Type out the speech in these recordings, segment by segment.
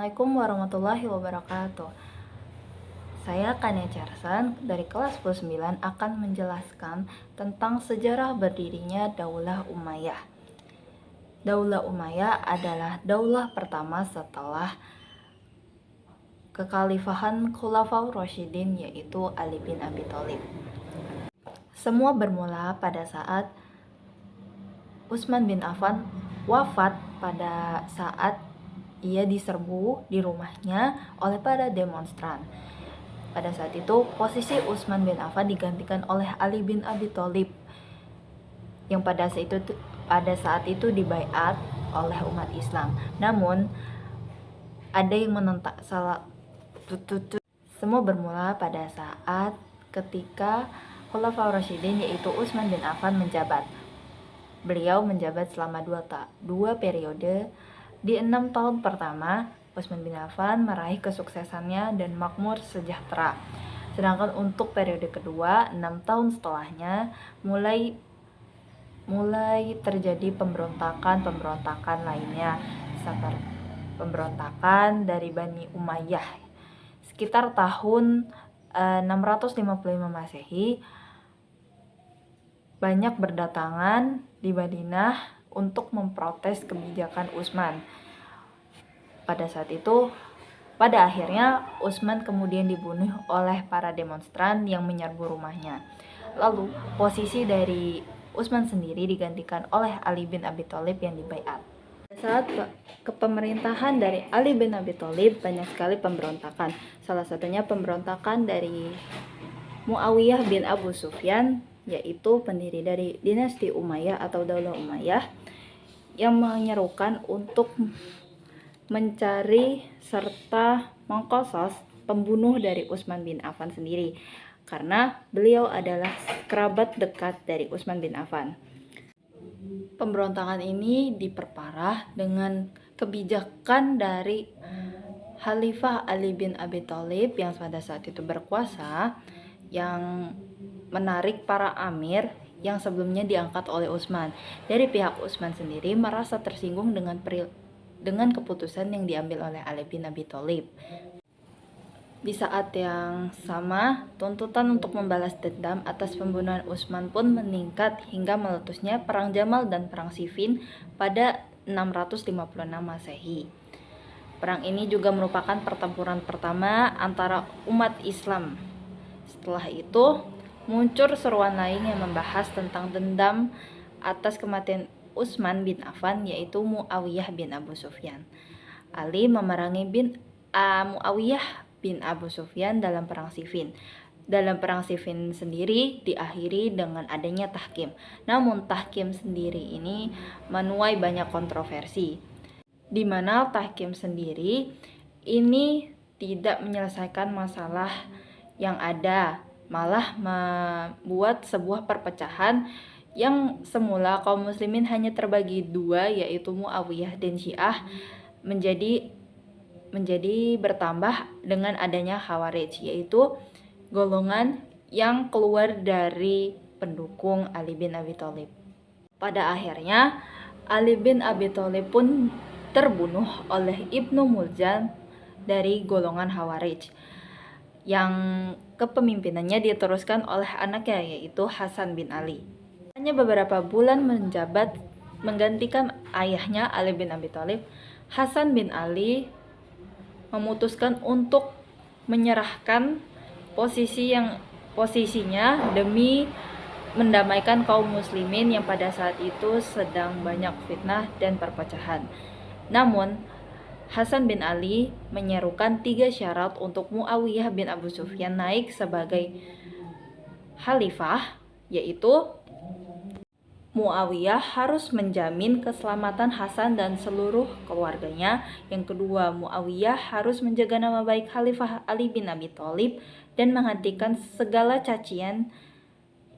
Assalamualaikum warahmatullahi wabarakatuh. Saya Kania Charsan dari kelas 9 akan menjelaskan tentang sejarah berdirinya Daulah Umayyah. Daulah Umayyah adalah daulah pertama setelah kekhalifahan Khulafaur Rasyidin, yaitu Ali bin Abi Thalib. Semua bermula pada saat Utsman bin Affan wafat pada saat ia diserbu di rumahnya oleh para demonstran. Pada saat itu, posisi Utsman bin Affan digantikan oleh Ali bin Abi Thalib yang pada saat itu dibaiat oleh umat Islam. Namun, ada yang menentang Semua bermula pada saat ketika Khulafaur Rasyidin, yaitu Utsman bin Affan, menjabat. Beliau menjabat selama dua periode. Di 6 tahun pertama, Utsman bin Affan meraih kesuksesannya dan makmur sejahtera. Sedangkan untuk periode kedua, 6 tahun setelahnya, mulai terjadi pemberontakan lainnya, seperti pemberontakan dari Bani Umayyah. Sekitar tahun 655 Masehi, banyak berdatangan di Madinah untuk memprotes kebijakan Utsman. Pada akhirnya Utsman kemudian dibunuh oleh para demonstran yang menyerbu rumahnya. Lalu posisi dari Utsman sendiri digantikan oleh Ali bin Abi Thalib yang dibaiat. Saat kepemerintahan dari Ali bin Abi Thalib, banyak sekali pemberontakan. Salah satunya pemberontakan dari Muawiyah bin Abu Sufyan, yaitu pendiri dari dinasti Umayyah atau Daulah Umayyah, yang menyerukan untuk mencari serta mengkosos pembunuh dari Utsman bin Affan sendiri, karena beliau adalah kerabat dekat dari Utsman bin Affan. Pemberontakan ini diperparah dengan kebijakan dari Khalifah Ali bin Abi Thalib yang pada saat itu berkuasa, yang menarik para amir yang sebelumnya diangkat oleh Utsman. Dari pihak Utsman sendiri merasa tersinggung dengan keputusan yang diambil oleh Ali bin Abi Thalib. Di saat yang sama, tuntutan untuk membalas dendam atas pembunuhan Utsman pun meningkat hingga meletusnya Perang Jamal dan Perang Siffin pada 656 Masehi. Perang ini juga merupakan pertempuran pertama antara umat Islam. Setelah itu, muncul seruan lain yang membahas tentang dendam atas kematian Utsman bin Affan, yaitu Muawiyah bin Abu Sufyan. Ali memerangi Muawiyah bin Abu Sufyan dalam Perang Siffin. Dalam Perang Siffin sendiri diakhiri dengan adanya tahkim. Namun tahkim sendiri ini menuai banyak kontroversi, di mana tahkim sendiri ini tidak menyelesaikan masalah yang ada, malah membuat sebuah perpecahan yang semula kaum muslimin hanya terbagi dua, yaitu Muawiyah dan Syiah, menjadi bertambah dengan adanya Khawarij, yaitu golongan yang keluar dari pendukung Ali bin Abi Thalib. Pada akhirnya Ali bin Abi Thalib pun terbunuh oleh Ibnu Muljam dari golongan Khawarij, yang kepemimpinannya diteruskan oleh anaknya, yaitu Hasan bin Ali. Hanya beberapa bulan menjabat menggantikan ayahnya Ali bin Abi Thalib, Hasan bin Ali memutuskan untuk menyerahkan posisinya demi mendamaikan kaum muslimin yang pada saat itu sedang banyak fitnah dan perpecahan. Namun Hasan bin Ali menyerukan 3 syarat untuk Muawiyah bin Abu Sufyan naik sebagai khalifah, yaitu Muawiyah harus menjamin keselamatan Hasan dan seluruh keluarganya. Yang kedua, Muawiyah harus menjaga nama baik Khalifah Ali bin Abi Thalib dan menghentikan segala cacian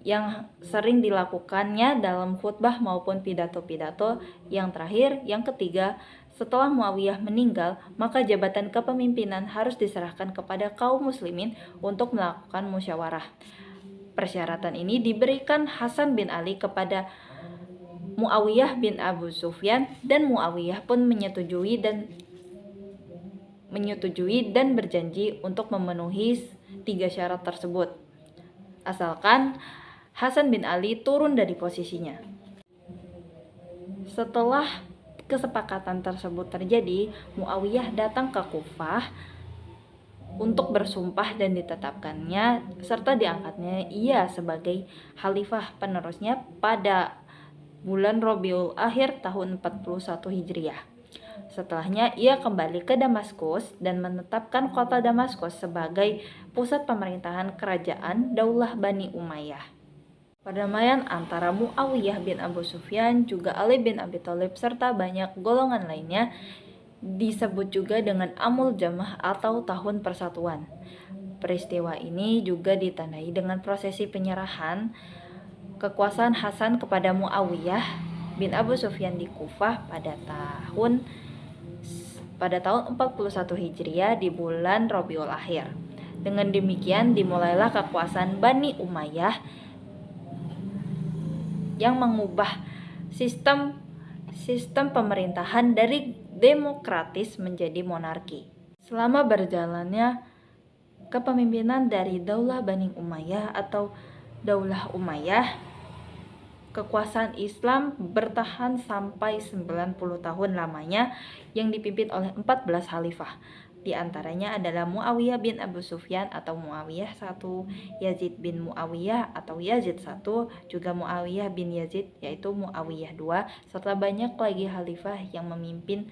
yang sering dilakukannya dalam khutbah maupun pidato-pidato. Yang terakhir, yang ketiga, setelah Muawiyah meninggal, maka jabatan kepemimpinan harus diserahkan kepada kaum muslimin untuk melakukan musyawarah. Persyaratan ini diberikan Hasan bin Ali kepada Muawiyah bin Abu Sufyan, dan Muawiyah pun menyetujui dan menyetujui dan berjanji untuk memenuhi 3 syarat tersebut, asalkan Hasan bin Ali turun dari posisinya. Setelah kesepakatan tersebut terjadi, Muawiyah datang ke Kufah untuk bersumpah dan ditetapkannya serta diangkatnya ia sebagai khalifah penerusnya pada bulan Rabiul Akhir tahun 41 Hijriah. Setelahnya ia kembali ke Damaskus dan menetapkan kota Damaskus sebagai pusat pemerintahan kerajaan Daulah Bani Umayyah. Perdamaian antara Muawiyah bin Abu Sufyan juga Ali bin Abi Thalib serta banyak golongan lainnya disebut juga dengan Amul Jamah atau Tahun Persatuan. Peristiwa ini juga ditandai dengan prosesi penyerahan kekuasaan Hasan kepada Muawiyah bin Abu Sufyan di Kufah pada tahun 41 Hijriah di bulan Rabiul Akhir. Dengan demikian dimulailah kekuasaan Bani Umayyah yang mengubah sistem pemerintahan dari demokratis menjadi monarki. Selama berjalannya kepemimpinan dari Daulah Bani Umayyah atau Daulah Umayyah, kekuasaan Islam bertahan sampai 90 tahun lamanya yang dipimpin oleh 14 khalifah. Di antaranya adalah Muawiyah bin Abu Sufyan atau Muawiyah I, Yazid bin Muawiyah atau Yazid I, juga Muawiyah bin Yazid yaitu Muawiyah II, serta banyak lagi khalifah yang memimpin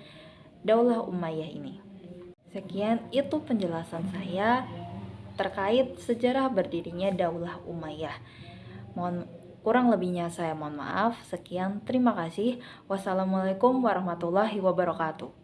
Daulah Umayyah ini. Sekian itu penjelasan saya terkait sejarah berdirinya Daulah Umayyah. Kurang lebihnya saya mohon maaf. Sekian, terima kasih. Wassalamualaikum warahmatullahi wabarakatuh.